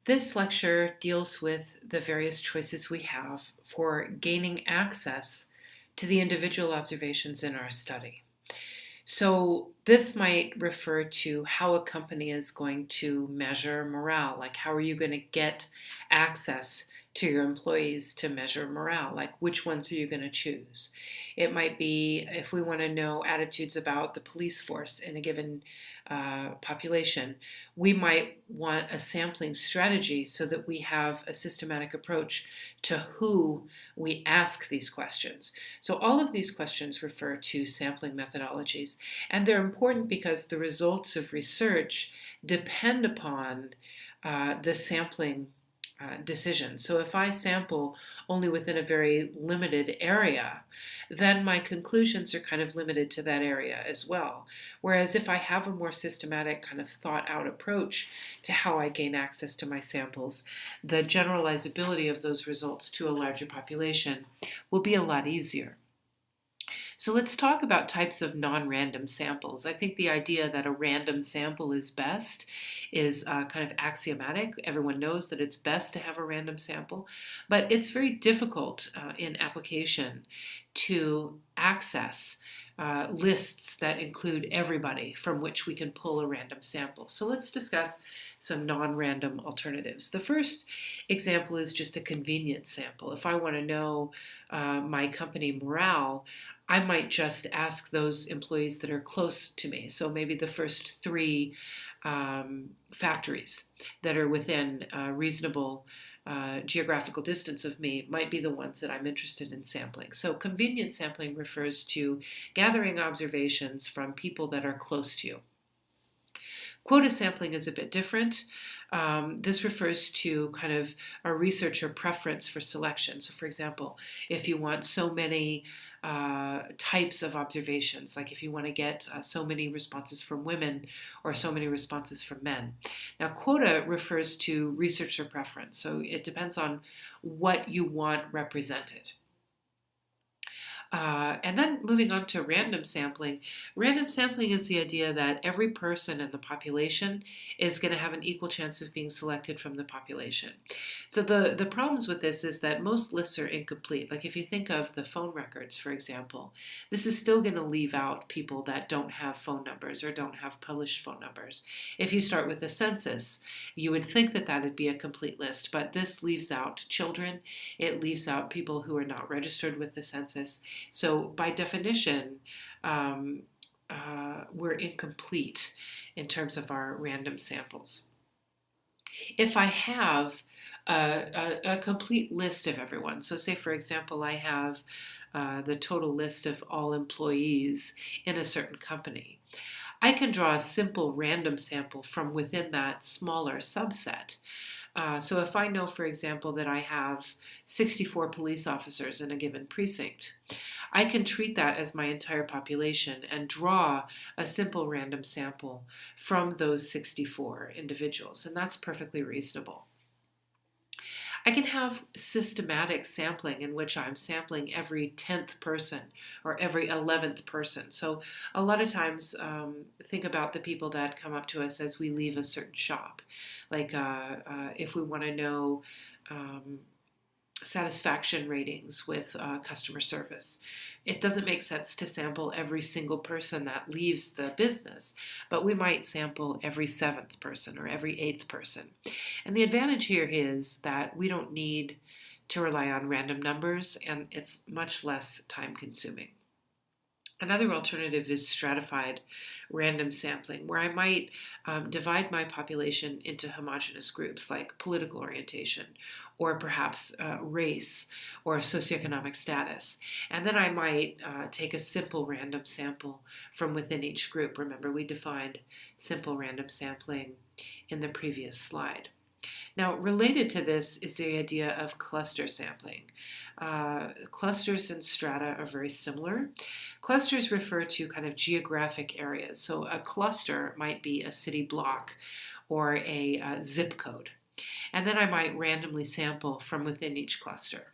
This lecture deals with the various choices we have for gaining access to the individual observations in our study. So, this might refer to how a company is going to measure morale. Like, how are you going to get access to your employees to measure morale? Like, which ones are you going to choose? It might be if we want to know attitudes about the police force in a given population, we might want a sampling strategy so that we have a systematic approach to who we ask these questions. So, all of these questions refer to sampling methodologies. And they're important because the results of research depend upon the sampling decision. So if I sample only within a very limited area, then my conclusions are kind of limited to that area as well. Whereas if I have a more systematic, kind of thought out approach to how I gain access to my samples, the generalizability of those results to a larger population will be a lot easier. So let's talk about types of non-random samples. I think the idea that a random sample is best is kind of axiomatic. Everyone knows that it's best to have a random sample, but it's very difficult in application to access lists that include everybody from which we can pull a random sample. So let's discuss some non-random alternatives. The first example is just a convenience sample. If I want to know my company morale, I might just ask those employees that are close to me. So maybe the first three factories that are within reasonable geographical distance of me might be the ones that I'm interested in sampling. So convenience sampling refers to gathering observations from people that are close to you. Quota sampling is a bit different. This refers to kind of a researcher preference for selection. So, for example, if you want so many types of observations, like if you want to get so many responses from women or so many responses from men. Now, quota refers to researcher preference. So it depends on what you want represented. And then moving on to random sampling. Random sampling is the idea that every person in the population is going to have an equal chance of being selected from the population. So the problems with this is that most lists are incomplete. Like if you think of the phone records, for example, this is still going to leave out people that don't have phone numbers or don't have published phone numbers. If you start with the census, you would think that that would be a complete list, but this leaves out children. It leaves out people who are not registered with the census. So by definition, we're incomplete in terms of our random samples. If I have a complete list of everyone, so say for example I have the total list of all employees in a certain company, I can draw a simple random sample from within that smaller subset. So if I know, for example, that I have 64 police officers in a given precinct, I can treat that as my entire population and draw a simple random sample from those 64 individuals, and that's perfectly reasonable. I can have systematic sampling in which I'm sampling every 10th person or every 11th person. So a lot of times, think about the people that come up to us as we leave a certain shop. Like if we want to know satisfaction ratings with customer service. It doesn't make sense to sample every single person that leaves the business, but we might sample every seventh person or every eighth person. And the advantage here is that we don't need to rely on random numbers, and it's much less time consuming. Another alternative is stratified random sampling, where I might divide my population into homogeneous groups like political orientation or perhaps race or socioeconomic status. And then I might take a simple random sample from within each group. Remember, we defined simple random sampling in the previous slide. Now, related to this is the idea of cluster sampling. Clusters and strata are very similar. Clusters refer to kind of geographic areas. So a cluster might be a city block or a zip code. And then I might randomly sample from within each cluster.